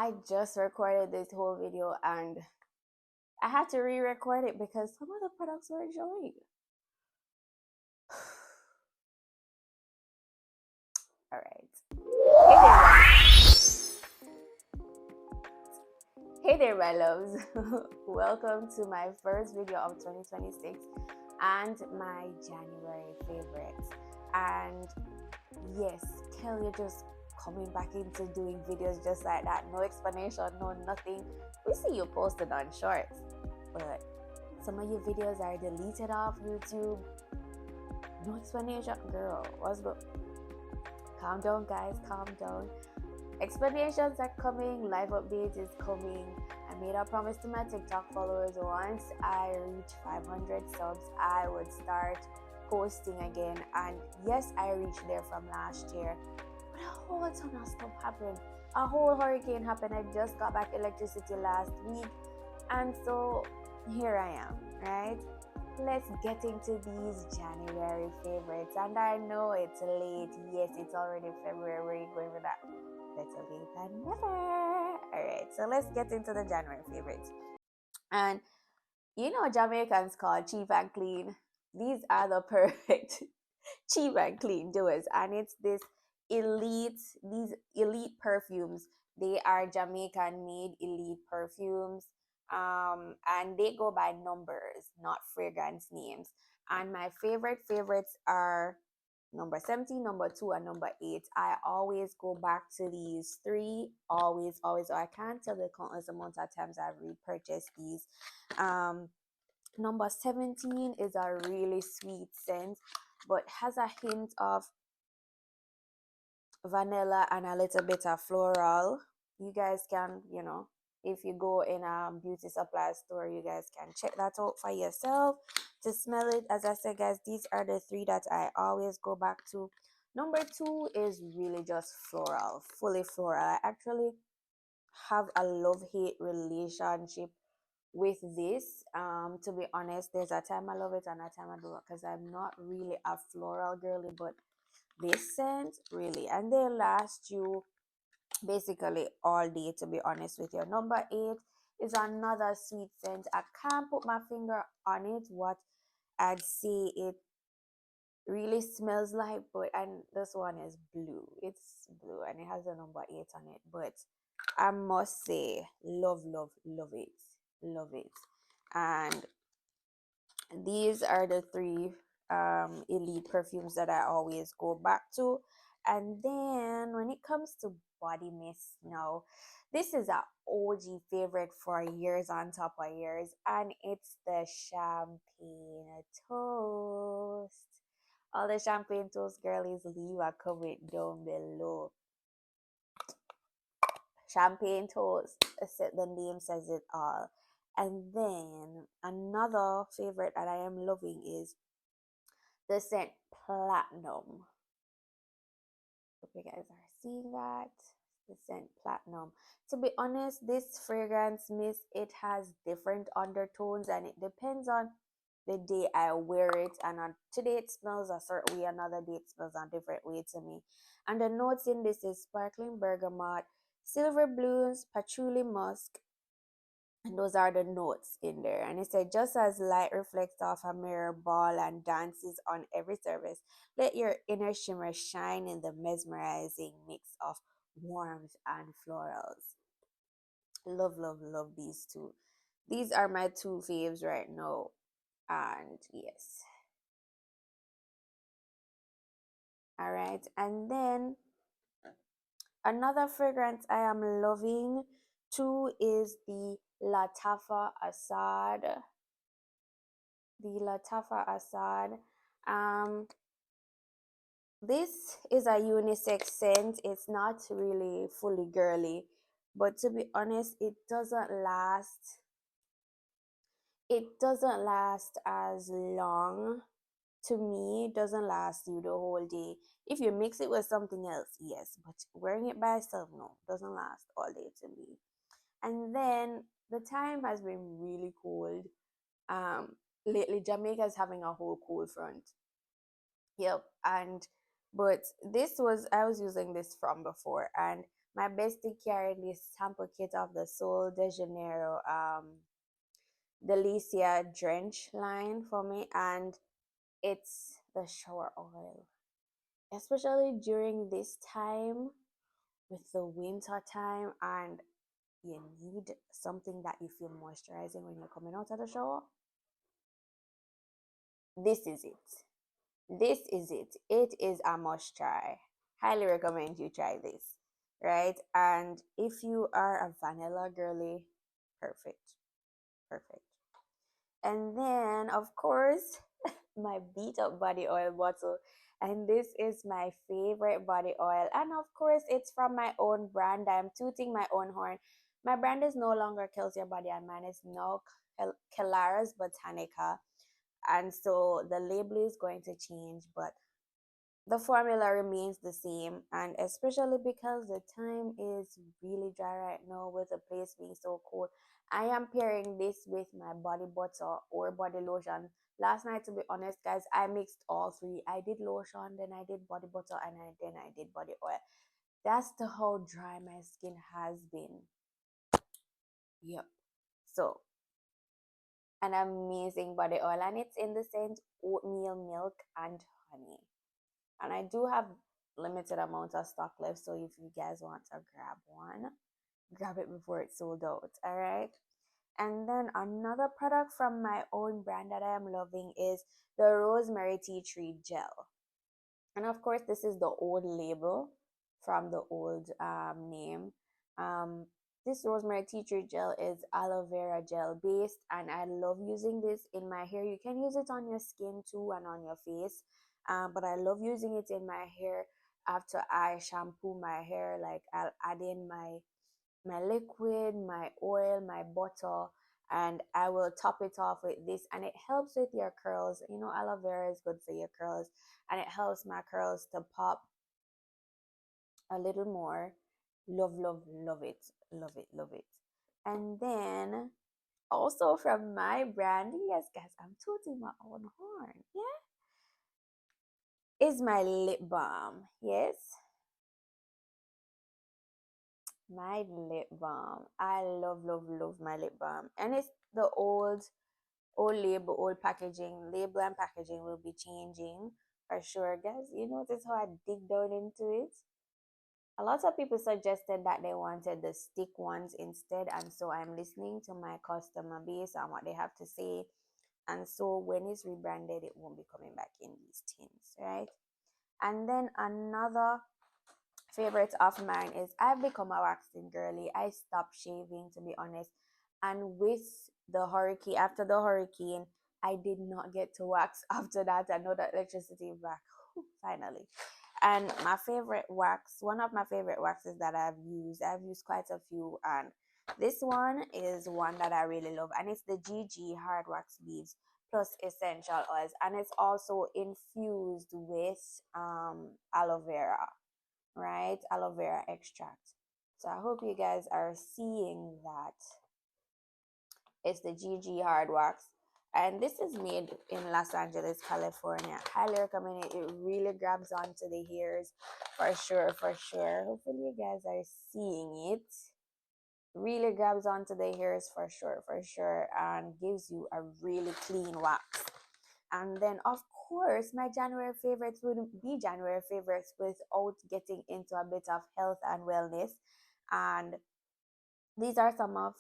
I just recorded this whole video and I had to re-record it because some of the products weren't showing. All right. Hey there, my loves. Welcome to my first video of 2026 and my January favorites. And yes, Kelly just coming back into doing videos just like that. No explanation, no nothing. We see you posted on shorts, but some of your videos are deleted off YouTube. No explanation, girl. What's good? Calm down, guys. Calm down. Explanations are coming. Live updates is coming. I made a promise to my TikTok followers. Once I reach 500 subs, I would start posting again. And yes, I reached there from last year. But a whole ton of stuff happened. A whole hurricane happened. I just got back electricity last week. And so here I am, right? Let's get into these January favorites. And I know it's late. Yes, it's already February. Where are you going with that? Better late than never. Alright, so let's get into the January favorites. And you know, Jamaicans call cheap and clean. These are the perfect cheap and clean doers. And it's these elite perfumes. They are Jamaican made elite perfumes. And they go by numbers, not fragrance names. And my favorites are number 17, number 2, and number 8. I always go back to these three. Always. I can't tell the countless amount of times I've repurchased these. Number 17 is a really sweet scent, but has a hint of vanilla and a little bit of floral. You guys can, if you go in a beauty supply store, you guys can check that out for yourself to smell it. As I said, guys, these are the three that I always go back to. Number 2 is really just floral, fully floral. I actually have a love-hate relationship with this. To be honest, there's a time I love it and a time I don't, because I'm not really a floral girly, but this scent really, and they last you basically all day, to be honest with you. Number 8 is another sweet scent. I can't put my finger on it what I'd say it really smells like, but and this one is blue. It's blue and it has a number 8 on it, but I must say love it, love it. And these are the three elite perfumes that I always go back to. And then when it comes to body mist, now this is a OG favorite for years on top of years, and it's the champagne toast. All the champagne toast girlies, leave a comment down below. Champagne toast, the name says it all. And then another favorite that I am loving is the scent Platinum. Hope you guys are seeing that. The scent Platinum. To be honest, this fragrance mist, it has different undertones and it depends on the day I wear it. And on today it smells a certain way, another day it smells a different way to me. And the notes in this is sparkling bergamot, silver blooms, patchouli musk, and those are the notes in there. And it said, just as light reflects off a mirror ball and dances on every surface, let your inner shimmer shine in the mesmerizing mix of warmth and florals. Love these two. These are my two faves right now. And yes. All right. And then another fragrance I am loving too is the Latafa Assad. The Latafa Assad. This is a unisex scent. It's not really fully girly, but to be honest, it doesn't last. It doesn't last as long. To me, it doesn't last you the whole day. If you mix it with something else, yes, but wearing it by itself, no, doesn't last all day to me. And then the time has been really cold. Lately Jamaica is having a whole cold front. Yep. And but this was, I was using this from before, and My bestie carried this sample kit of the Sol de Janeiro Delicia Drench line for me, and it's the shower oil, especially during this time with the winter time, and you need something that you feel moisturizing when you're coming out of the shower. This is it. This is it. It is a must try. Highly recommend you try this, right? And if you are a vanilla girly, perfect. Perfect. And then, of course, my beat up body oil bottle. And this is my favorite body oil. And of course, it's from my own brand. I'm tooting my own horn. My brand is no longer Kills Your Body, and mine is now Kelara's Botanica. And so the label is going to change, but the formula remains the same, and especially because the time is really dry right now with the place being so cold, I am pairing this with my body butter or body lotion. Last night, to be honest, guys, I mixed all three. I did lotion, then I did body butter, and then I did body oil. That's the how dry my skin has been. Yep. So an amazing body oil, and it's in the scent oatmeal milk and honey. And I do have limited amount of stock left, so if you guys want to grab one, grab it before it's sold out. All right. And then another product from my own brand that I am loving is the rosemary tea tree gel. And of course, this is the old label from the old name. um, this rosemary tea tree gel is aloe vera gel based, and I love using this in my hair. You can use it on your skin too and on your face, but I love using it in my hair after I shampoo my hair. Like, I'll add in my liquid, my oil, my butter, and I will top it off with this, and it helps with your curls. You know, aloe vera is good for your curls, and it helps my curls to pop a little more. Love, love, love it, love it, love it. And then also from my brand, yes, guys, I'm tooting my own horn. Yeah, is my lip balm. Yes, my lip balm. I love, love, love my lip balm, and it's the old label, old packaging. Label and packaging will be changing for sure, guys. You notice how I dig down into it? A lot of people suggested that they wanted the stick ones instead, and so I'm listening to my customer base and what they have to say. And so when it's rebranded, it won't be coming back in these tins, right? And then another favorite of mine is I've become a waxing girly. I stopped shaving, to be honest. And with the hurricane, after the hurricane, I did not get to wax after that. I know that electricity back. Finally. And my favorite wax, one of my favorite waxes that I've used quite a few, and this one is one that I really love, and it's the GG hard wax beads plus essential oils, and it's also infused with aloe vera, right? Aloe vera extract. So I hope you guys are seeing that. It's the GG hard wax. And this is made in Los Angeles, California. Highly recommend it. It really grabs onto the hairs for sure, for sure. Hopefully you guys are seeing it. Really grabs onto the hairs for sure, and gives you a really clean wax. And then, of course, my January favorites wouldn't be January favorites without getting into a bit of health and wellness. And these are some of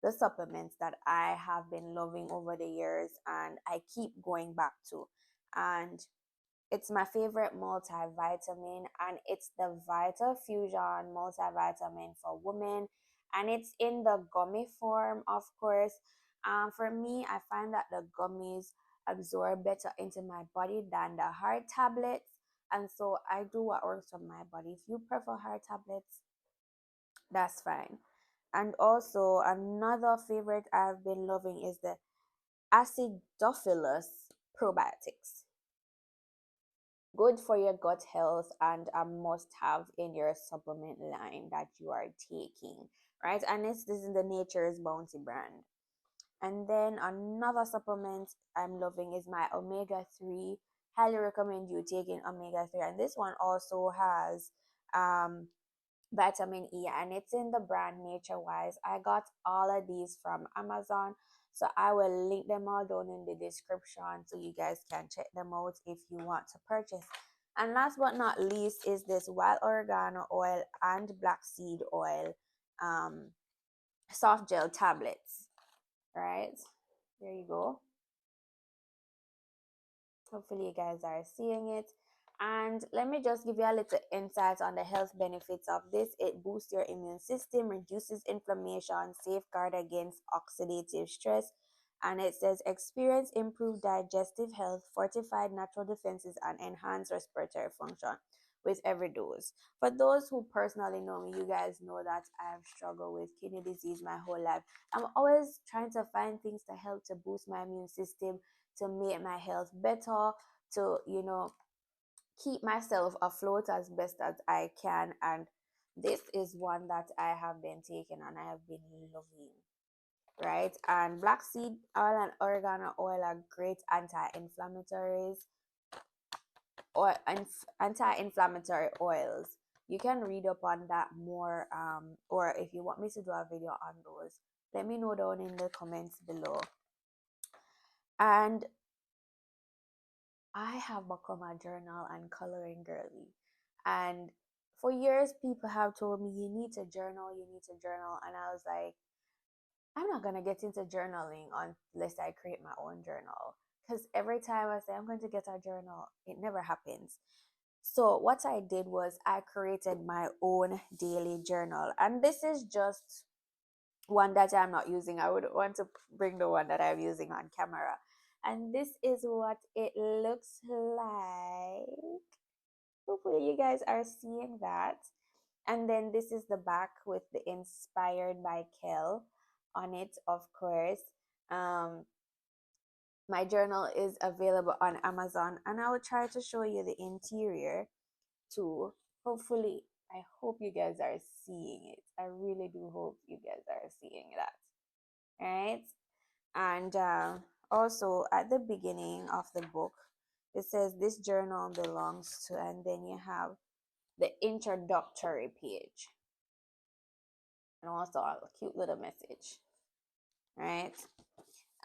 the supplements that I have been loving over the years and I keep going back to. And it's my favorite multivitamin, and it's the Vita Fusion multivitamin for women, and it's in the gummy form, of course. For me, I find that the gummies absorb better into my body than the hard tablets, and so I do what works for my body. If you prefer hard tablets, that's fine. And also, another favorite I've been loving is the acidophilus probiotics. Good for your gut health and a must have in your supplement line that you are taking, right? And this is the Nature's Bounty brand. And then another supplement I'm loving is my omega-3. Highly recommend you taking omega-3. And this one also has vitamin E, and it's in the brand Nature Wise. I got all of these from Amazon, so I will link them all down in the description so you guys can check them out if you want to purchase. And last but not least is this wild oregano oil and black seed oil um soft gel tablets, right? There you go. Hopefully you guys are seeing it. And let me just give you a little insight on the health benefits of this. It boosts your immune system, reduces inflammation, safeguard against oxidative stress, and it says experience improved digestive health, fortified natural defenses, and enhanced respiratory function with every dose. For those who personally know me, you guys know that I've struggled with kidney disease my whole life. I'm always trying to find things to help to boost my immune system, to make my health better, to, keep myself afloat as best as I can. And this is one that I have been taking and I have been loving. Right? And black seed oil and oregano oil are great anti-inflammatories or anti-inflammatory oils. You can read up on that more, or if you want me to do a video on those, let me know down in the comments below. And I have become a journal and coloring girly. And for years, people have told me, you need to journal, you need to journal. And I was like, I'm not going to get into journaling unless I create my own journal. Because every time I say I'm going to get a journal, it never happens. So, what I did was I created my own daily journal. And this is just one that I'm not using. I would want to bring the one that I'm using on camera. And this is what it looks like. Hopefully, you guys are seeing that. And then this is the back with the inspired by Kel on it, of course. Um, my journal is available on Amazon, and I will try to show you the interior too. Hopefully, I hope you guys are seeing it. I really do hope you guys are seeing that. Right? And also at the beginning of the book, it says this journal belongs to, and then you have the introductory page, and also a cute little message, right?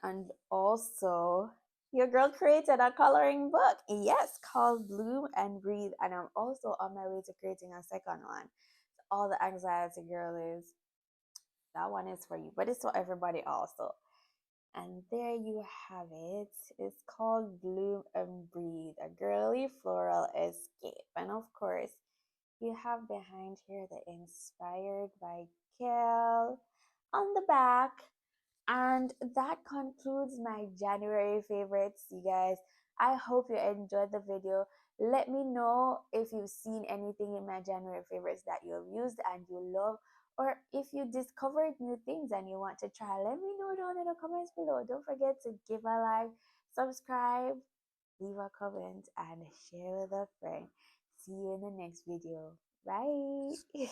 And also, your girl created a coloring book, yes, called Bloom and Breathe, and I'm also on my way to creating a second one. All the anxiety girl is, that one is for you, but it's for everybody also. And there you have it. It's called Bloom and Breathe, a girly floral escape. And of course, you have behind here the Inspired by Kel on the back. And that concludes my January favorites, you guys. I hope you enjoyed the video. Let me know if you've seen anything in my January favorites that you've used and you love, or if you discovered new things and you want to try. Let me know down in the comments below. Don't forget to give a like, subscribe, leave a comment, and share with a friend. See you in the next video. Bye.